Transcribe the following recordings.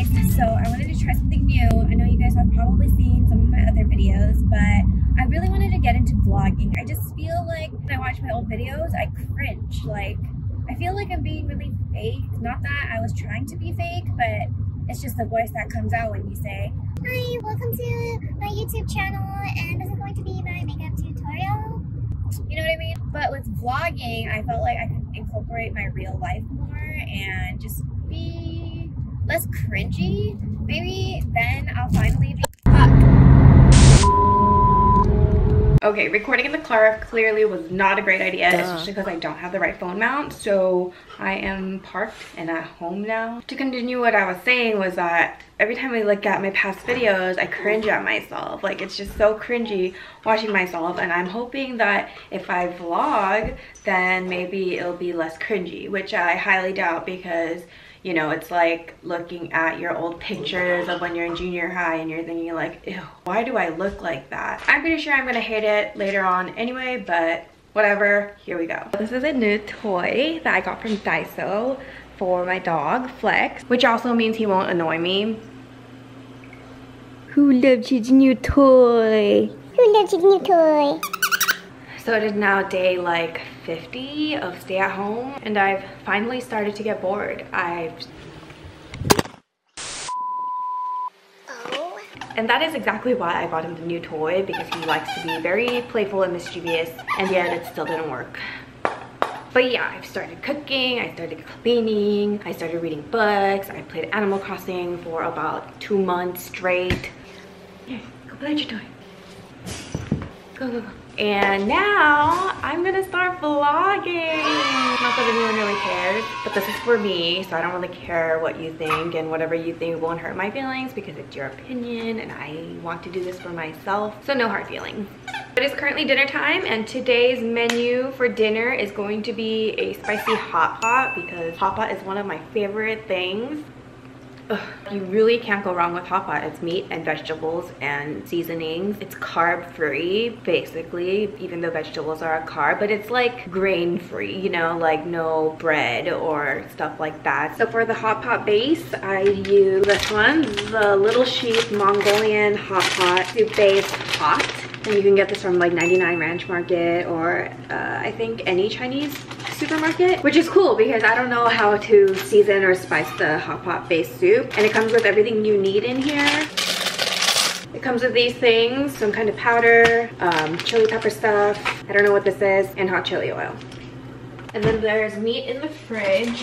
So I wanted to try something new. I know you guys have probably seen some of my other videos, but I really wanted to get into vlogging. I just feel like when I watch my old videos, I cringe. Like, I feel like I'm being really fake. Not that I was trying to be fake, but it's just the voice that comes out when you say, "Hi, welcome to my YouTube channel, and this is going to be my makeup tutorial." You know what I mean? But with vlogging, I felt like I could incorporate my real life more and just be less cringy. Maybe then I'll finally be Okay, recording in the car clearly was not a great idea, especially because I don't have the right phone mount. So I am parked and at home now. To continue what I was saying was that every time I look at my past videos, I cringe at myself. Like, it's just so cringy watching myself, and I'm hoping that if I vlog, then maybe it'll be less cringy, which I highly doubt because, you know, it's like looking at your old pictures of when you're in junior high and you're thinking like, ew, why do I look like that? I'm pretty sure I'm gonna hate it later on anyway, but whatever, here we go. This is a new toy that I got from Daiso for my dog, Flex, which also means he won't annoy me. Who loves his new toy? Who loves his new toy? So it is now day like 50 of stay at home, and I've finally started to get bored. And that is exactly why I got him the new toy, because he likes to be very playful and mischievous, and yet it still didn't work. But yeah, I've started cooking, I started cleaning, I started reading books, I played Animal Crossing for about 2 months straight. Here, go play with your toy. Go, go, go. And now I'm gonna start vlogging. Not that anyone really cares, but this is for me, so I don't really care what you think, and whatever you think won't hurt my feelings because it's your opinion and I want to do this for myself, so no hard feelings. It is currently dinner time, and today's menu for dinner is going to be a spicy hot pot because hot pot is one of my favorite things. Ugh. You really can't go wrong with hot pot. It's meat and vegetables and seasonings. It's carb free basically, even though vegetables are a carb, but it's like grain free, you know, like no bread or stuff like that. So for the hot pot base, I use this one, the Little Sheep Mongolian hot pot soup base hot. And you can get this from like 99 Ranch Market or I think any Chinese supermarket, which is cool because I don't know how to season or spice the hot pot base soup. And it comes with everything you need in here. It comes with these things, some kind of powder, chili pepper stuff, I don't know what this is, and hot chili oil. And then there's meat in the fridge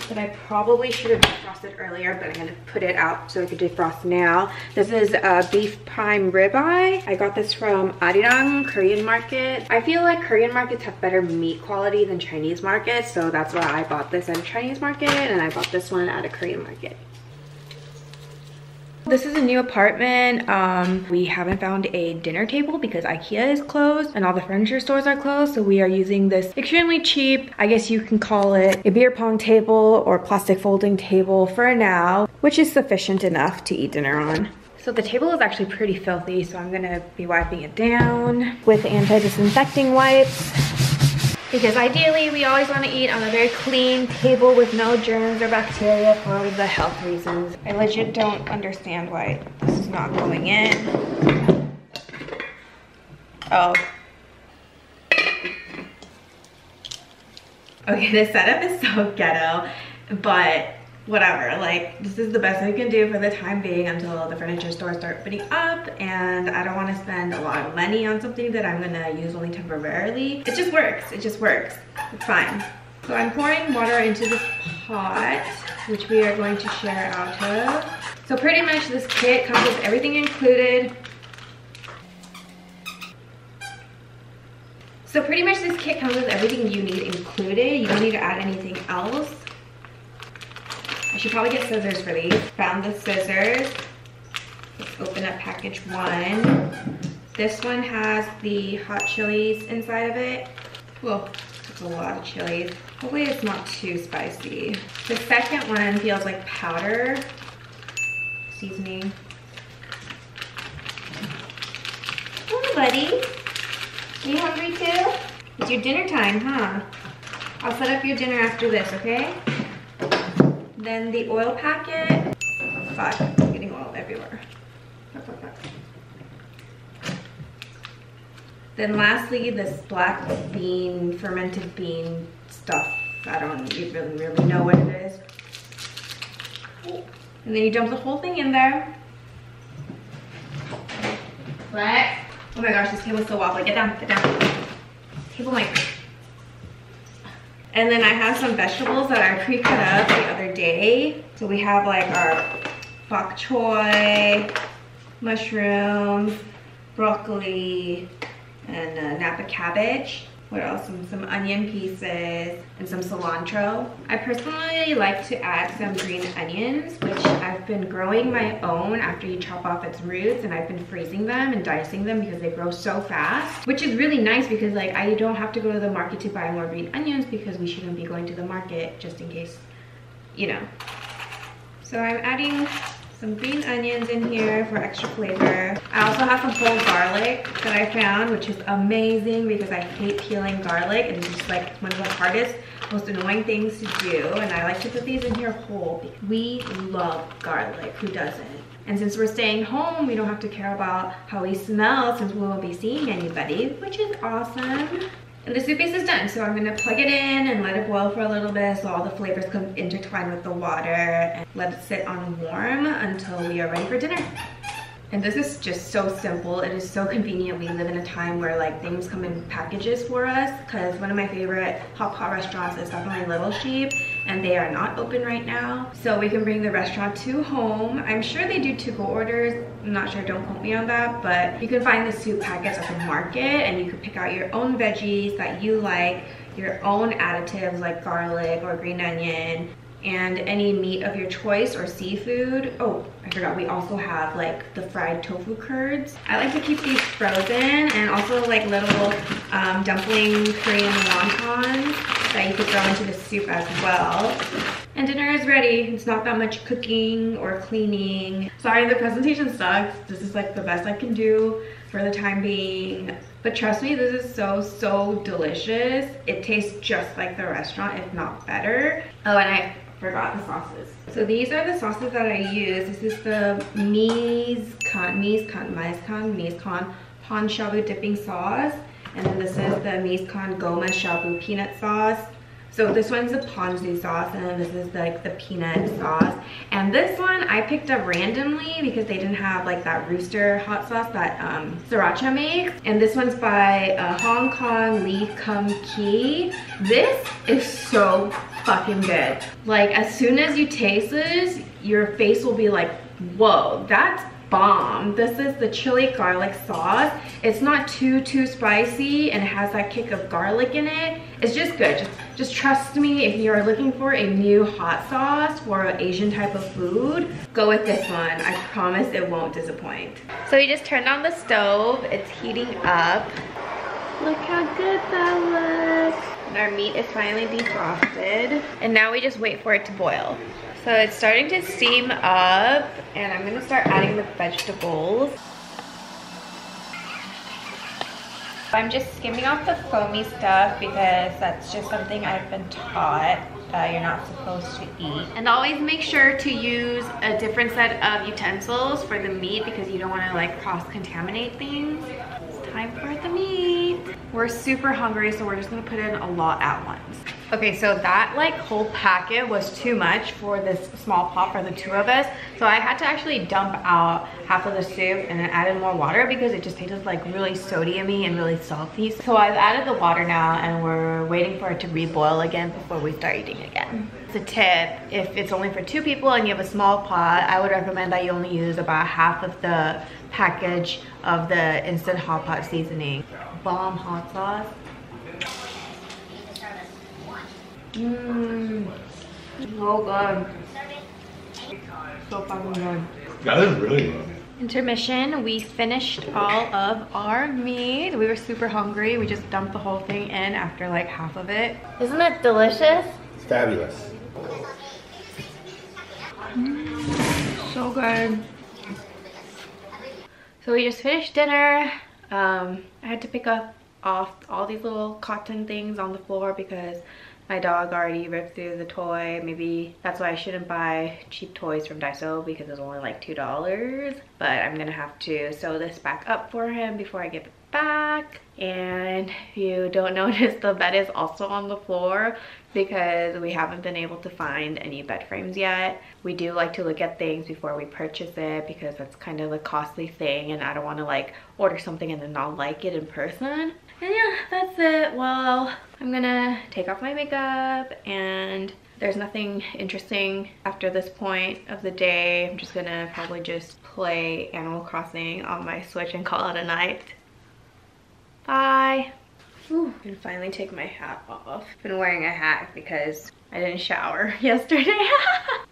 that I probably should have defrosted earlier, but I'm gonna put it out so I can defrost now. This is a beef prime ribeye. I got this from Arirang Korean market. I feel like Korean markets have better meat quality than Chinese markets, so that's why I bought this at a Chinese market and I bought this one at a Korean market. This is a new apartment. We haven't found a dinner table because IKEA is closed and all the furniture stores are closed, so we are using this extremely cheap, I guess you can call it a beer pong table or plastic folding table for now, which is sufficient enough to eat dinner on. So the table is actually pretty filthy, so I'm gonna be wiping it down with anti-disinfecting wipes. Because ideally, we always want to eat on a very clean table with no germs or bacteria for the health reasons. I legit don't understand why this is not going in. Oh. Okay, this setup is so ghetto, but whatever, like this is the best I can do for the time being until the furniture stores start opening up, and I don't want to spend a lot of money on something that I'm gonna use only temporarily. It just works, it just works. It's fine. So I'm pouring water into this pot, which we are going to share out of. So pretty much this kit comes with everything included. So pretty much this kit comes with everything you need included. You don't need to add anything else. I should probably get scissors for these. Found the scissors. Let's open up package 1. This one has the hot chilies inside of it. Whoa, that's a lot of chilies. Hopefully it's not too spicy. The second one feels like powder seasoning. Hey buddy, are you hungry too? It's your dinner time, huh? I'll set up your dinner after this, okay? Then the oil packet. Fuck, I'm getting oil everywhere. Fuck. Then lastly, this black bean, fermented bean stuff. I don't even really know what it is. And then you dump the whole thing in there. What? Oh my gosh, this table's so wobbly. Get down, get down. Table mic. And then I have some vegetables that I pre-cut up the other day. So we have like our bok choy, mushrooms, broccoli, and Napa cabbage. What else? Some onion pieces and some cilantro. I personally like to add some green onions, which I've been growing my own after you chop off its roots, and I've been freezing them and dicing them because they grow so fast, which is really nice because like I don't have to go to the market to buy more green onions because we shouldn't be going to the market just in case, you know. So I'm adding some green onions in here for extra flavor. I also have some whole garlic that I found, which is amazing because I hate peeling garlic. It is just like one of the hardest, most annoying things to do. And I like to put these in here whole because we love garlic. Who doesn't? And since we're staying home, we don't have to care about how we smell since we won't be seeing anybody, which is awesome. And the soup base is done, so I'm gonna plug it in and let it boil for a little bit so all the flavors come intertwine with the water, and let it sit on warm until we are ready for dinner. And this is just so simple. It is so convenient. We live in a time where like things come in packages for us, because one of my favorite hot pot restaurants is definitely Little Sheep, and they are not open right now. So we can bring the restaurant to home. I'm sure they do to-go orders. I'm not sure, don't quote me on that, but you can find the soup packets at the market and you can pick out your own veggies that you like, your own additives like garlic or green onion, and any meat of your choice or seafood. Oh, I forgot, we also have like the fried tofu curds. I like to keep these frozen, and also like little dumpling Korean wontons that you could throw into the soup as well. And dinner is ready. It's not that much cooking or cleaning. Sorry, the presentation sucks. This is like the best I can do for the time being. But trust me, this is so delicious. It tastes just like the restaurant, if not better. Oh, and I forgot the sauces. So these are the sauces that I use. This is the MIZKAN Pon Shabu dipping sauce. And then this is the MIZKAN GOMA Shabu peanut sauce. So this one's the ponzu sauce, and then this is like the peanut sauce. And this one I picked up randomly because they didn't have like that rooster hot sauce that Sriracha makes. And this one's by Hong Kong Lee Kum Kee. This is so fucking good. Like as soon as you taste this, your face will be like, whoa, that's bomb. This is the chili garlic sauce. It's not too spicy, and it has that kick of garlic in it. It's just good. Just trust me, if you're looking for a new hot sauce for an Asian type of food, go with this one. I promise it won't disappoint. So we just turned on the stove. It's heating up. Look how good that looks. And our meat is finally defrosted. And now we just wait for it to boil. So it's starting to steam up, and I'm gonna start adding the vegetables. I'm just skimming off the foamy stuff because that's just something I've been taught that you're not supposed to eat. And always make sure to use a different set of utensils for the meat because you don't want to like cross-contaminate things. It's time for the meat. We're super hungry, so we're just gonna put in a lot at once. Okay, so that like whole packet was too much for this small pot for the two of us. So I had to actually dump out half of the soup and then added more water because it just tasted like really sodium-y and really salty. So I've added the water now, and we're waiting for it to reboil again before we start eating again. It's a tip, if it's only for 2 people and you have a small pot, I would recommend that you only use about half of the package of the instant hot pot seasoning. Bomb hot sauce. Mmm, so good. So fucking good. That is really good. Intermission, we finished all of our meat. We were super hungry. We just dumped the whole thing in after like half of it. Isn't it delicious? It's fabulous. So good. So we just finished dinner. I had to pick up off all these little cotton things on the floor because My dog already ripped through the toy. Maybe that's why I shouldn't buy cheap toys from Daiso because it's only like $2. But I'm gonna have to sew this back up for him before I give it back. And if you don't notice, the bed is also on the floor because we haven't been able to find any bed frames yet. We do like to look at things before we purchase it because that's kind of a costly thing, and I don't want to like order something and then not like it in person. And yeah, that's it. Well, I'm gonna take off my makeup, and there's nothing interesting after this point of the day. I'm just gonna probably just play Animal Crossing on my Switch and call it a night. Bye. Ooh, I can finally take my hat off. I've been wearing a hat because I didn't shower yesterday.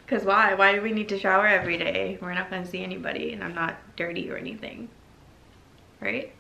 Because why? Why do we need to shower every day? We're not gonna see anybody and I'm not dirty or anything, right?